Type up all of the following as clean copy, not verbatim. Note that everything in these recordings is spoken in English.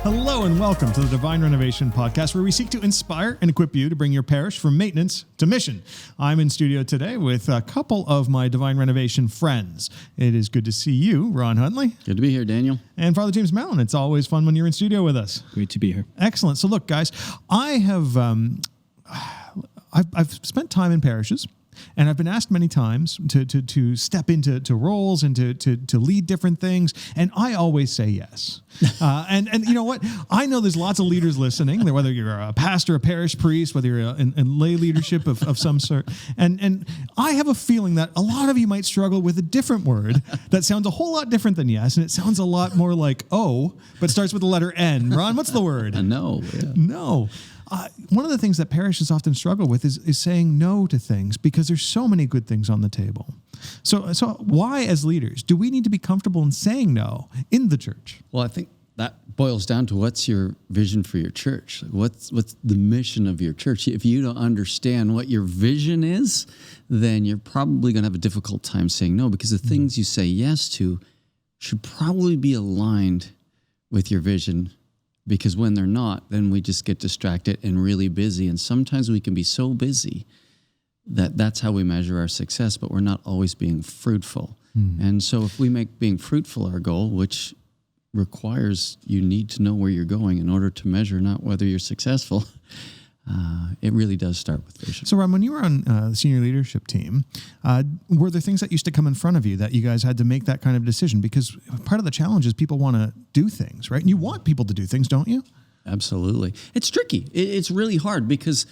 Hello and welcome to the Divine Renovation Podcast, where we seek to inspire and equip you to bring your parish from maintenance to mission. I'm in studio today with a couple of my Divine Renovation friends. It is good to see you, Ron Huntley. Good to be here, Daniel. And Father James Mallon. It's always fun when you're in studio with us. Great to be here. Excellent. So look, guys, I have I've spent time in parishes. And I've been asked many times to step into roles and to lead different things, and I always say yes. And you know what? I know there's lots of leaders listening, whether you're a pastor, a parish priest, whether you're in lay leadership of some sort. And I have a feeling that a lot of you might struggle with a different word that sounds a whole lot different than yes, and it sounds a lot more like O, but starts with the letter N. Ron, what's the word? No. Yeah. No. One of the things that parishes often struggle with is saying no to things because there's so many good things on the table. So why, as leaders, do we need to be comfortable in saying no in the church? Well, I think that boils down to what's your vision for your church? What's the mission of your church? If you don't understand what your vision is, then you're probably going to have a difficult time saying no, because the things you say yes to should probably be aligned with your vision. Because when they're not, then we just get distracted and really busy. And sometimes we can be so busy that that's how we measure our success, but we're not always being fruitful. And so if we make being fruitful our goal, which requires you need to know where you're going in order to measure not whether you're successful, it really does start with vision. So, Ron, when you were on the senior leadership team, were there things that used to come in front of you that you guys had to make that kind of decision? Because part of the challenge is people want to do things, right? And you want people to do things, don't you? Absolutely. It's tricky. It's really hard because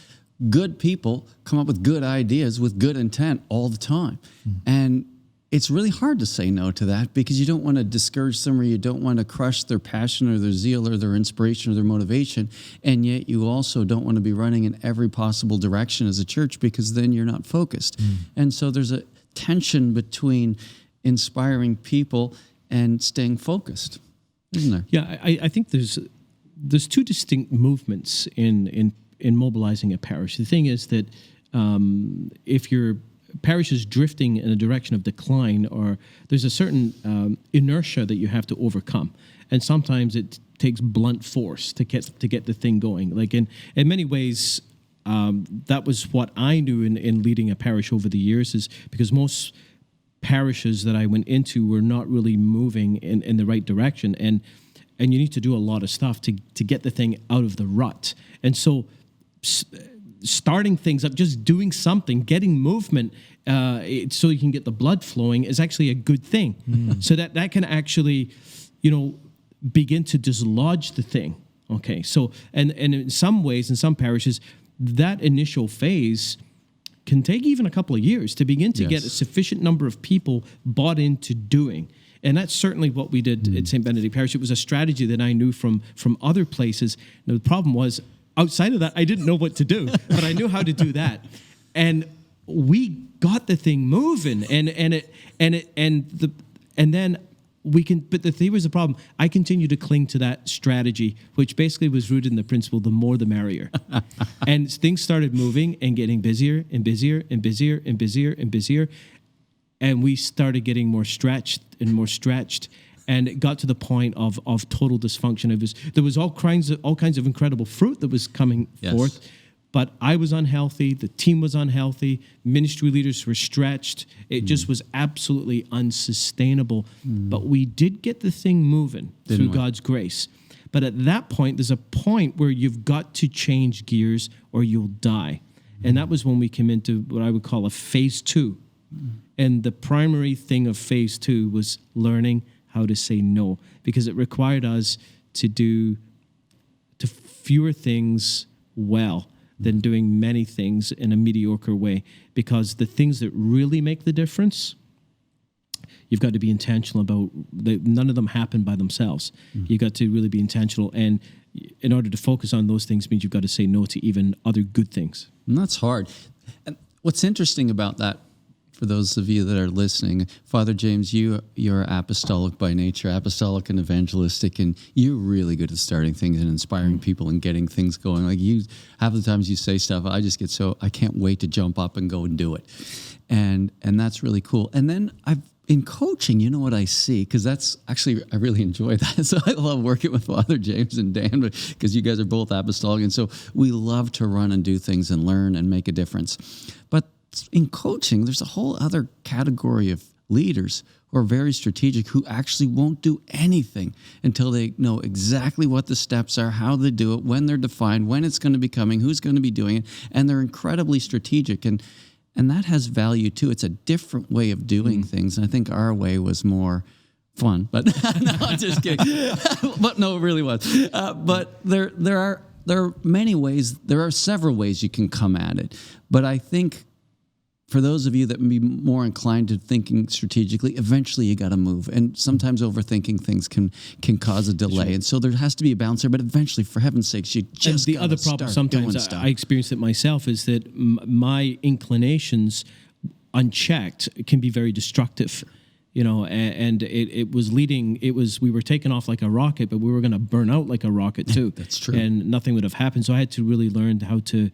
good people come up with good ideas with good intent all the time. And it's really hard to say no to that because you don't want to discourage them, or you don't want to crush their passion or their zeal or their inspiration or their motivation. And yet you also don't want to be running in every possible direction as a church, because then you're not focused. And so there's a tension between inspiring people and staying focused, isn't there? Yeah, I think there's two distinct movements in mobilizing a parish. The thing is that if your parish is drifting in a direction of decline, or there's a certain inertia that you have to overcome, and sometimes it takes blunt force to get the thing going. Like in many ways, that was what I knew in leading a parish over the years, is because most parishes that I went into were not really moving in the right direction, and you need to do a lot of stuff to get the thing out of the rut. And so starting things up, just doing something, getting movement, so you can get the blood flowing, is actually a good thing. So that can actually, begin to dislodge the thing. Okay, so and in some ways, in some parishes, that initial phase can take even a couple of years to begin to get a sufficient number of people bought into doing. And that's certainly what we did at St. Benedict Parish. It was a strategy that I knew from other places. Now, the problem was, outside of that, I didn't know what to do, but I knew how to do that, and we got the thing moving, and then we can. But there was a problem. I continued to cling to that strategy, which basically was rooted in the principle: the more, the merrier. And things started moving and getting busier and busier and busier and busier and busier, and we started getting more stretched and more stretched. And it got to the point of total dysfunction. There was all kinds of incredible fruit that was coming forth, but I was unhealthy. The team was unhealthy. Ministry leaders were stretched. It just was absolutely unsustainable. But we did get the thing moving through God's grace. But at that point, there's a point where you've got to change gears or you'll die. And that was when we came into what I would call a phase 2. And the primary thing of phase 2 was learning how to say no, because it required us to do fewer things well than doing many things in a mediocre way. Because the things that really make the difference, you've got to be intentional about. None of them happen by themselves. You've got to really be intentional, and in order to focus on those things means you've got to say no to even other good things. And that's hard. And what's interesting about that, for those of you that are listening, Father James, you're apostolic by nature, apostolic and evangelistic, and you're really good at starting things and inspiring people and getting things going. Like you, half the times you say stuff, I just get I can't wait to jump up and go and do it. And that's really cool. And then in coaching, you know what I see? Because that's actually, I really enjoy that. So I love working with Father James and Dan because you guys are both apostolic. And so we love to run and do things and learn and make a difference. But in coaching, there's a whole other category of leaders who are very strategic, who actually won't do anything until they know exactly what the steps are, how they do it, when they're defined, when it's going to be coming, who's going to be doing it. And they're incredibly strategic. And that has value too. It's a different way of doing things. And I think our way was more fun, but no, I'm just kidding. But no, it really was. But there are many ways. There are several ways you can come at it. But I think for those of you that may be more inclined to thinking strategically, eventually you got to move. And sometimes overthinking things can cause a delay. Right. And so there has to be a balance there. But eventually, for heaven's sakes, you just the other problem sometimes I experience it myself is that my inclinations unchecked can be very destructive. You know, and it was leading. We were taking off like a rocket, but we were going to burn out like a rocket too. That's true. And nothing would have happened. So I had to really learn how to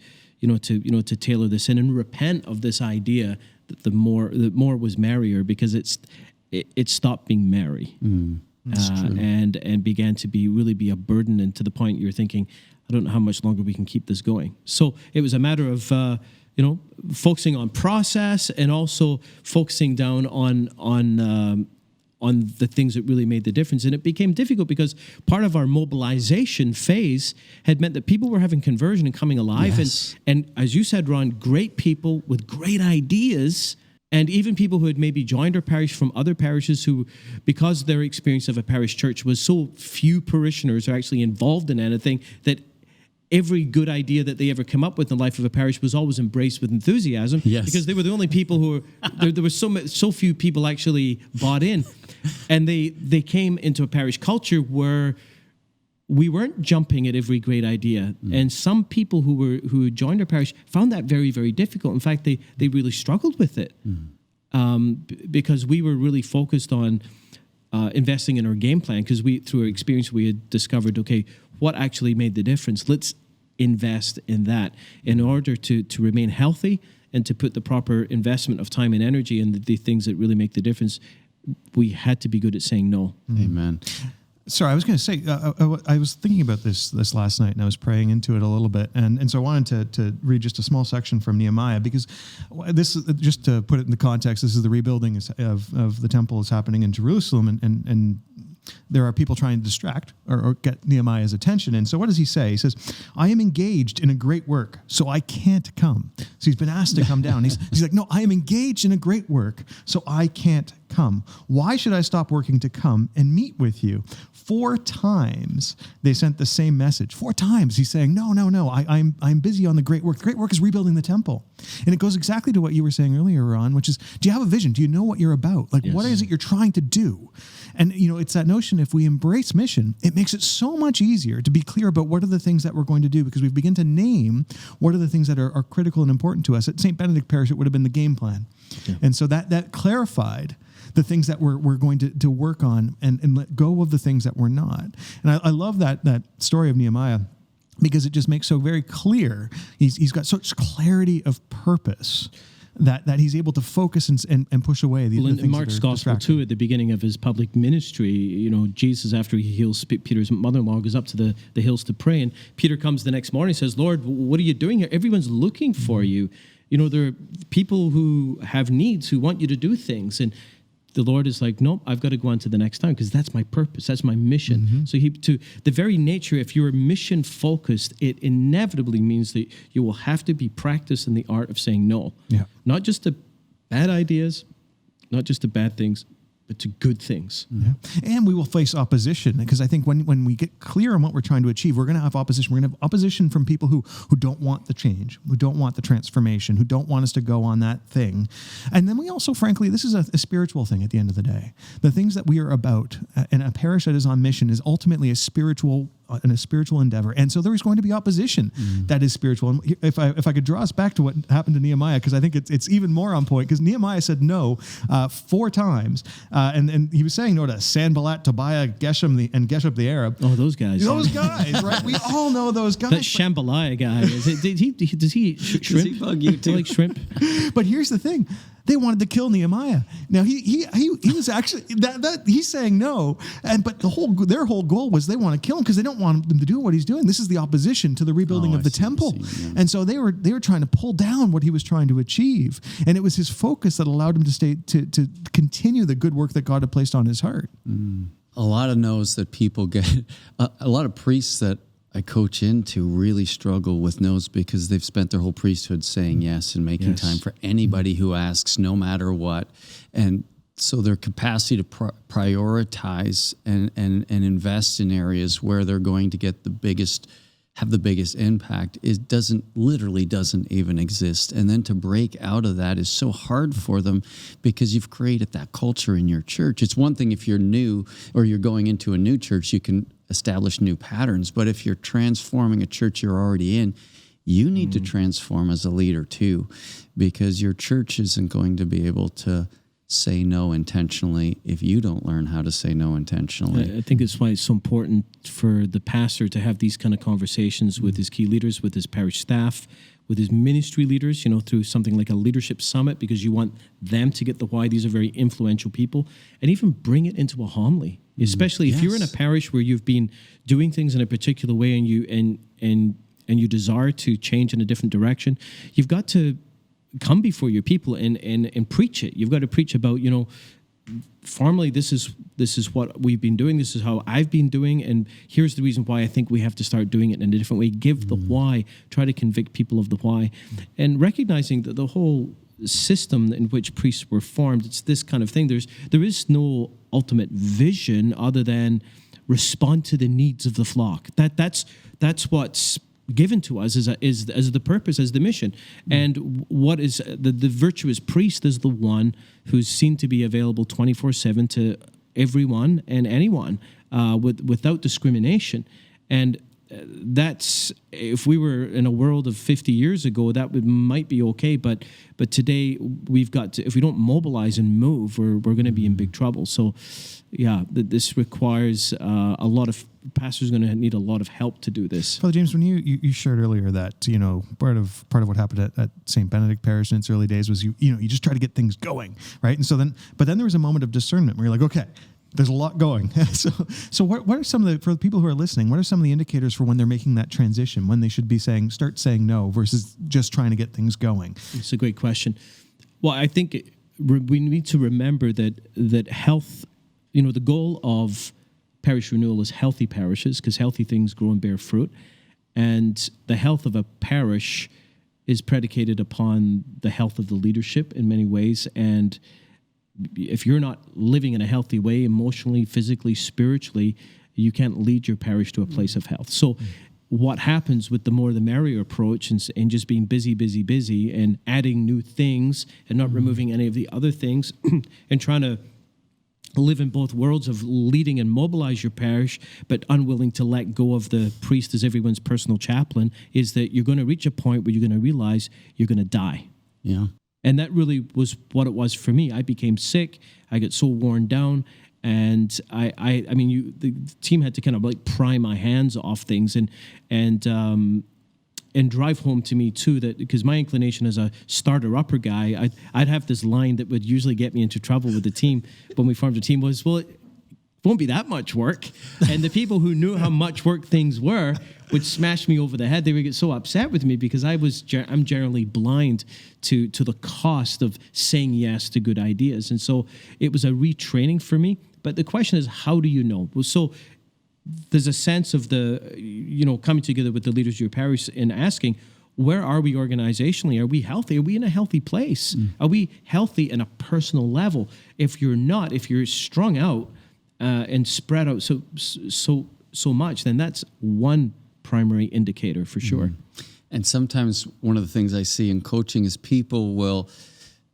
to tailor this in and repent of this idea that the more was merrier, because it stopped being merry, and began to be a burden, and to the point you're thinking, I don't know how much longer we can keep this going. So it was a matter of focusing on process and also focusing down on the things that really made the difference. And it became difficult because part of our mobilization phase had meant that people were having conversion and coming alive. Yes. And as you said, Ron, great people with great ideas, and even people who had maybe joined our parish from other parishes who, because their experience of a parish church was so few parishioners are actually involved in anything, that every good idea that they ever come up with in the life of a parish was always embraced with enthusiasm. Yes. Because they were the only people who were, there were so few people actually bought in. And they came into a parish culture where we weren't jumping at every great idea. And some people who joined our parish found that very, very difficult. In fact, they really struggled with it because we were really focused on investing in our game plan, because through our experience, we had discovered, okay, what actually made the difference? Let's invest in that in order to remain healthy and to put the proper investment of time and energy in the things that really make the difference. We had to be good at saying no. Amen. Sorry, I was going to say, I was thinking about this last night, and I was praying into it a little bit, and so I wanted to read just a small section from Nehemiah, because this, just to put it in the context, this is the rebuilding of the temple is happening in Jerusalem, and there are people trying to distract or get Nehemiah's attention. And so what does he say? He says, I am engaged in a great work, so I can't come. So he's been asked to come down. He's like, no, I am engaged in a great work, so I can't come. Why should I stop working to come and meet with you? 4 times they sent the same message. 4 times he's saying, no, I'm busy on the great work. The great work is rebuilding the temple. And it goes exactly to what you were saying earlier, Ron, which is, do you have a vision? Do you know what you're about? Like, What is it you're trying to do? And, it's that notion, if we embrace mission, it makes it so much easier to be clear about what are the things that we're going to do, because we begin to name what are the things that are critical and important to us. At St. Benedict Parish, it would have been the game plan. Yeah. And so that clarified the things that we're going to work on and let go of the things that we're not. And I love that story of Nehemiah, because it just makes so very clear. He's got such clarity of purpose that he's able to focus and push away the things in Mark's that are gospel too, at the beginning of his public ministry, Jesus, after he heals Peter's mother-in-law, goes up to the hills to pray, and Peter comes the next morning and says, Lord, what are you doing here? Everyone's looking for you. There are people who have needs, who want you to do things, and the Lord is like, nope, I've got to go on to the next town, because that's my purpose, that's my mission. So to the very nature, if you're mission focused, it inevitably means that you will have to be practiced in the art of saying no. Yeah. Not just to bad ideas, not just to bad things, but to good things. Yeah. And we will face opposition, because I think when we get clear on what we're trying to achieve, we're going to have opposition. We're going to have opposition from people who don't want the change, who don't want the transformation, who don't want us to go on that thing. And then we also, frankly, this is a spiritual thing at the end of the day. The things that we are about, and a parish that is on mission, is ultimately a spiritual endeavor. And so there is going to be opposition that is spiritual. And if I could draw us back to what happened to Nehemiah, because I think it's even more on point, because Nehemiah said no 4 times. And he was saying no to Sanballat, Tobiah, Geshem, and Geshub the Arab. Oh, those guys. Those guys, right? We all know those guys. That Shambaliah guy, does he shrimp? Does he bug you too? Like shrimp? But here's the thing. They wanted to kill Nehemiah. Now he was actually that he's saying no, but their whole goal was they want to kill him because they don't want him to do what he's doing. This is the opposition to the rebuilding of the temple, and so they were trying to pull down what he was trying to achieve, and it was his focus that allowed him to continue the good work that God had placed on his heart. A lot of no's that people get, a lot of priests that I coach into really struggle with no's because they've spent their whole priesthood saying yes and making time for anybody who asks, no matter what. And so their capacity to prioritize and invest in areas where they're going to get have the biggest impact literally doesn't even exist. And then to break out of that is so hard for them because you've created that culture in your church. It's one thing if you're new or you're going into a new church, you can establish new patterns. But if you're transforming a church you're already in, you need to transform as a leader too, because your church isn't going to be able to say no intentionally if you don't learn how to say no intentionally. I think it's why it's so important for the pastor to have these kind of conversations with his key leaders, with his parish staff, with his ministry leaders, through something like a leadership summit, because you want them to get the why. These are very influential people, and even bring it into a homily, especially if you're in a parish where you've been doing things in a particular way and you desire to change in a different direction. You've got to come before your people and preach it. You've got to preach about, formally, this is what we've been doing. This is how I've been doing, and here's the reason why I think we have to start doing it in a different way. Give the why. Try to convict people of the why, and recognizing that the whole system in which priests were formed, it's this kind of thing. There is no ultimate vision other than respond to the needs of the flock. That's what's given to us as the purpose, as the mission. And what is the virtuous priest is the one who's seen to be available 24/7 to everyone and anyone without discrimination. And that's, if we were in a world of 50 years ago, might be okay, but today we've got to, if we don't mobilize and move, we're going to be in big trouble. So this requires a lot of pastors going to need a lot of help to do this. Father James, when you shared earlier that part of what happened at St. Benedict Parish in its early days was you just try to get things going, right? And so then there was a moment of discernment where you're like, okay, there's a lot going. So what are some of for the people who are listening, what are some of the indicators for when they're making that transition, when they should be start saying no versus just trying to get things going? It's a great question. Well, I think we need to remember that health, the goal of parish renewal is healthy parishes, because healthy things grow and bear fruit. And the health of a parish is predicated upon the health of the leadership in many ways. And if you're not living in a healthy way, emotionally, physically, spiritually, you can't lead your parish to a place of health. So what happens with the more the merrier approach and just being busy and adding new things and not removing any of the other things and trying to live in both worlds of leading and mobilize your parish, but unwilling to let go of the priest as everyone's personal chaplain, is that you're going to reach a point where you're going to realize you're going to die. Yeah. And that really was what it was for me. I became sick. I got so worn down. And the team had to kind of like pry my hands off things and drive home to me too, that because my inclination as a starter upper guy, I'd have this line that would usually get me into trouble with the team when we formed a team was, well, it won't be that much work. And the people who knew how much work things were would smash me over the head. They would get so upset with me because I'm generally blind to the cost of saying yes to good ideas. And so it was a retraining for me. But the question is, how do you know? So there's a sense of coming together with the leaders of your parish and asking, where are we organizationally? Are we healthy? Are we in a healthy place? Are we healthy in a personal level? If you're not, if you're strung out and spread out so much, then that's one primary indicator for sure. And sometimes one of the things I see in coaching is people will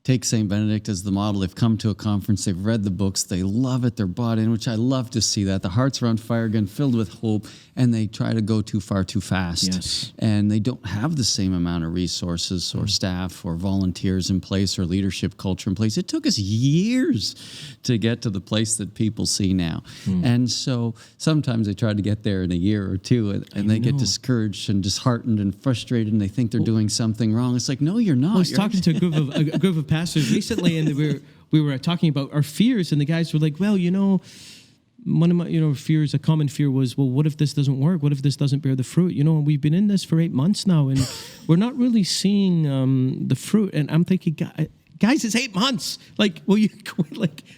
take St. Benedict as the model. They've come to a conference, they've read the books, they love it, they're bought in, which I love to see that. The hearts are on fire again, filled with hope, and they try to go too far too fast. Yes. And they don't have the same amount of resources or staff or volunteers in place or leadership culture in place. It took us years to get to the place that people see now. And so sometimes they try to get there in a year or two, and they get discouraged and disheartened and frustrated, and they think they're doing something wrong. It's like, no, you're not. I was talking to a group of pastors recently, and we were talking about our fears, and the guys were like, well, one of my fears, a common fear was, well, what if this doesn't work? What if this doesn't bear the fruit? We've been in this for 8 months now, and we're not really seeing the fruit. And I'm thinking, guys, it's 8 months. Like, well,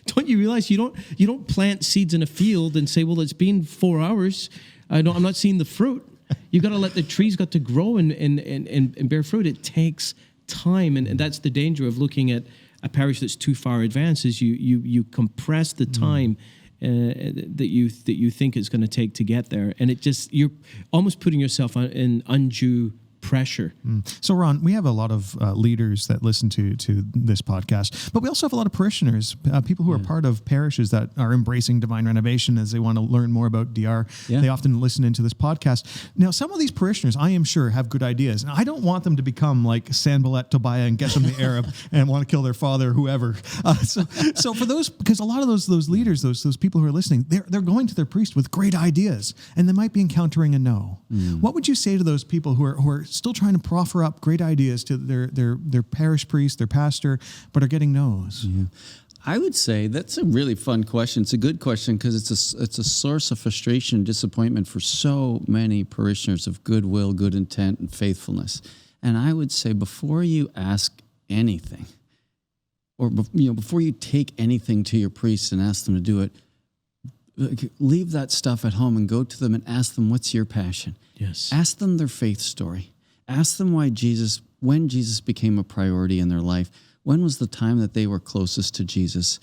don't you realize you don't plant seeds in a field and say, well, it's been 4 hours. I'm not seeing the fruit. You got to let the trees got to grow and bear fruit. It takes time, and that's the danger of looking at a parish that's too far advanced. Is you compress the time that you think it's going to take to get there, and you're almost putting yourself in undue pressure. So, Ron, we have a lot of leaders that listen to this podcast, but we also have a lot of parishioners, people who are part of parishes that are embracing divine renovation as they want to learn more about DR. Yeah. They often listen into this podcast. Now, some of these parishioners, I am sure, have good ideas. And I don't want them to become like Sanballat Tobiah and Geshem the Arab and want to kill their father or whoever. So for those, because a lot of those leaders, those people who are listening, they're going to their priest with great ideas, and they might be encountering a no. What would you say to those people who are still trying to proffer up great ideas to their parish priest, their pastor, but are getting no's? Yeah. I would say that's a really fun question. It's a good question because it's a source of frustration and disappointment for so many parishioners of goodwill, good intent, and faithfulness. And I would say before you ask anything, or before you take anything to your priest and ask them to do it, leave that stuff at home and go to them and ask them, what's your passion? Yes. Ask them their faith story. Ask them when Jesus became a priority in their life. When was the time that they were closest to Jesus?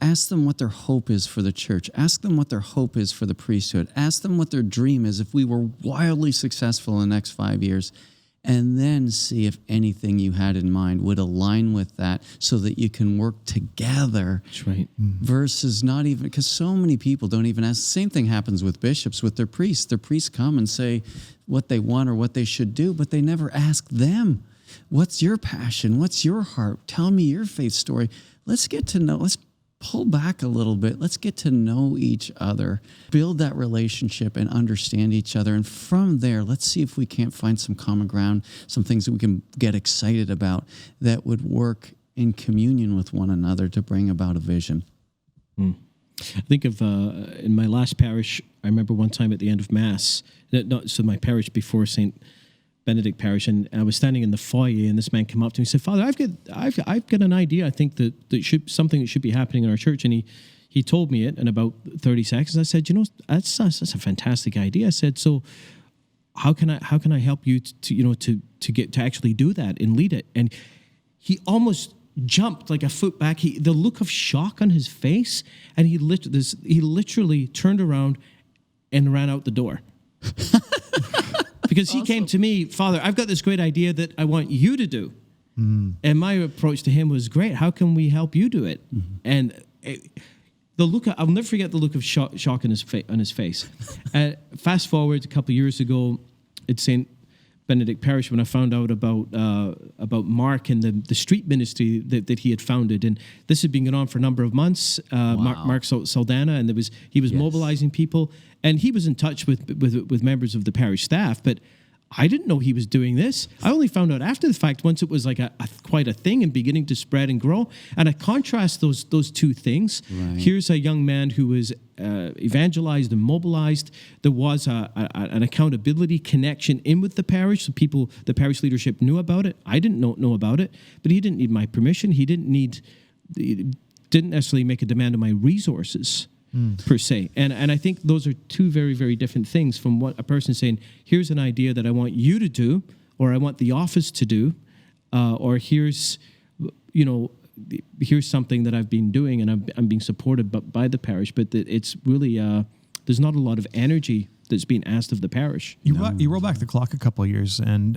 Ask them what their hope is for the church. Ask them what their hope is for the priesthood. Ask them what their dream is if we were wildly successful in the next 5 years. And then see if anything you had in mind would align with that so that you can work together. That's right. Versus not even, because so many people don't even ask. The same thing happens with bishops, with their priests. Their priests come and say what they want or what they should do, but they never ask them, what's your passion? What's your heart? Tell me your faith story. Let's get to know, let's pull back a little bit. Let's get to know each other, build that relationship and understand each other. And from there, let's see if we can't find some common ground, some things that we can get excited about that would work in communion with one another to bring about a vision. I think of, in my last parish, I remember one time at the end of Mass, so my parish before St. Benedict Parish, and I was standing in the foyer, and this man came up to me and said, "Father, I've got an idea. I think that something that should be happening in our church." And he told me it in about 30 seconds. I said, that's a fantastic idea. I said, so how can I help you to get to actually do that and lead it? And he almost jumped like a foot back. The look of shock on his face, and he literally turned around and ran out the door. Because he came to me, "Father, I've got this great idea that I want you to do." And my approach to him was, "Great, how can we help you do it?" And I'll never forget the look of shock on his face. Fast forward a couple of years ago at St. Benedict Parish, when I found out about Mark and the street ministry that he had founded, and this had been going on for a number of months. Mark Saldana, and he was mobilizing people, and he was in touch with members of the parish staff, but I didn't know he was doing this. I only found out after the fact, once it was like quite a thing and beginning to spread and grow. And I contrast those two things. Right. Here's a young man who was evangelized and mobilized. There was an accountability connection in with the parish. So the parish leadership knew about it. I didn't know about it, but he didn't need my permission. He didn't necessarily make a demand of my resources. Per se. And I think those are two very, very different things from what a person saying, here's an idea that I want you to do, or I want the office to do, or here's something that I've been doing and I'm being supported by the parish. But it's really, there's not a lot of energy that's being asked of the parish. You roll back the clock a couple of years, and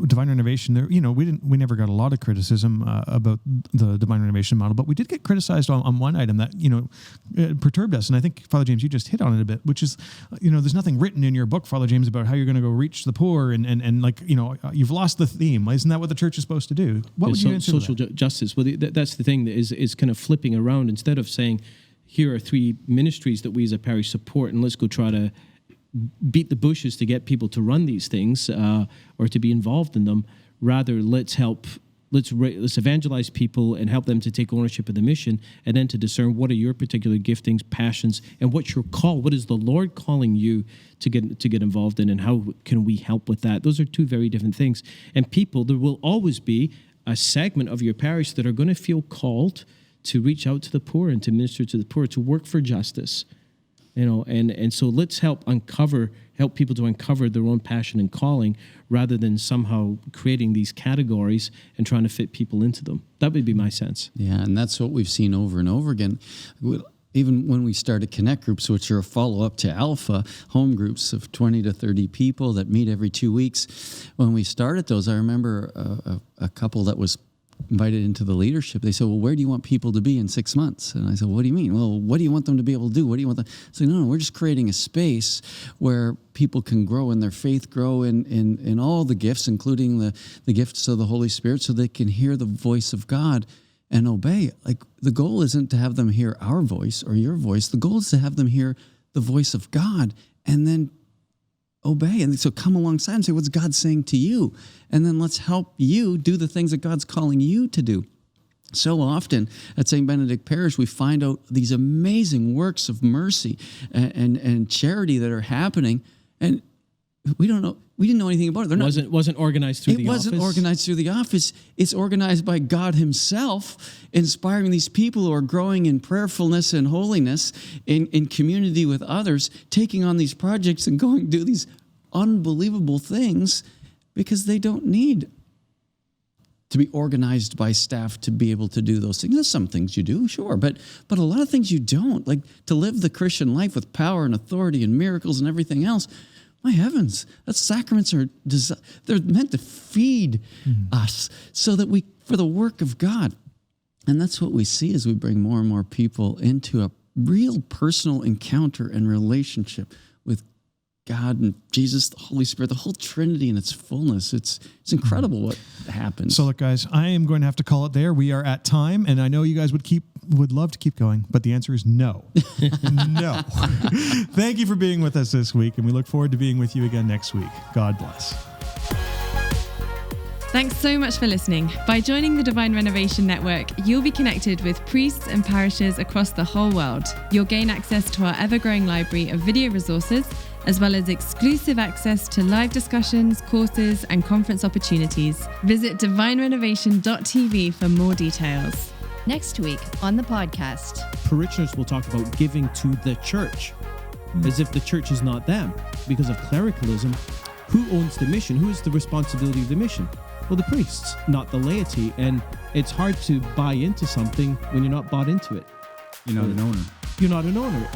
divine renovation. There, we never got a lot of criticism about the divine renovation model, but we did get criticized on one item that perturbed us. And I think, Father James, you just hit on it a bit, which is there's nothing written in your book, Father James, about how you're going to go reach the poor, and you've lost the theme. Isn't that what the church is supposed to do? What would you answer? Social justice. Well, that's the thing that is kind of flipping around. Instead of saying, here are 3 ministries that we as a parish support, and let's go try to beat the bushes to get people to run these things or to be involved in them. Rather, let's help let's evangelize people and help them to take ownership of the mission, and then to discern what are your particular giftings, passions, and what's your call. What is the Lord calling you to get involved in, and how can we help with that? Those are two very different things. And people, there will always be a segment of your parish that are going to feel called to reach out to the poor and to minister to the poor, to work for justice. And so let's help people to uncover their own passion and calling, rather than somehow creating these categories and trying to fit people into them. That would be my sense. Yeah, and that's what we've seen over and over again. Even when we started Connect groups, which are a follow-up to Alpha, home groups of 20 to 30 people that meet every 2 weeks. When we started those, I remember a couple that was invited into the leadership. They said, well, where do you want people to be in 6 months? And I said, what do you mean? Well, what do you want them to be able to do? What do you want them? I said, no, we're just creating a space where people can grow in their faith, grow in all the gifts, including the gifts of the Holy Spirit, so they can hear the voice of God and obey. Like, the goal isn't to have them hear our voice or your voice. The goal is to have them hear the voice of God and then obey. And so come alongside and say, what's God saying to you? And then let's help you do the things that God's calling you to do. So often at St. Benedict Parish, we find out these amazing works of mercy and charity that are happening, and we don't know. We didn't know anything about it. It wasn't organized through the office. It wasn't organized through the office. It's organized by God himself, inspiring these people who are growing in prayerfulness and holiness, in community with others, taking on these projects and going to do these unbelievable things, because they don't need to be organized by staff to be able to do those things. There's some things you do, sure, but a lot of things you don't. Like, to live the Christian life with power and authority and miracles and everything else, my heavens, that sacraments they're meant to feed us so that for the work of God. And that's what we see as we bring more and more people into a real personal encounter and relationship with God and Jesus, the Holy Spirit, the whole Trinity in its fullness. It's incredible what happens. So look, guys, I am going to have to call it there. We are at time, and I know you guys would love to keep going, but the answer is no. No. Thank you for being with us this week, and we look forward to being with you again next week. God bless. Thanks so much for listening. By joining the Divine Renovation Network, you'll be connected with priests and parishes across the whole world. You'll gain access to our ever-growing library of video resources, as well as exclusive access to live discussions, courses, and conference opportunities. Visit divinerenovation.tv for more details. Next week on the podcast, Parishioners will talk about giving to the church, as if the church is not them. Because of clericalism, who owns the mission? Who is the responsibility of the mission? Well, the priests, not the laity. And it's hard to buy into something when you're not bought into it. You're not an owner. You're not an owner.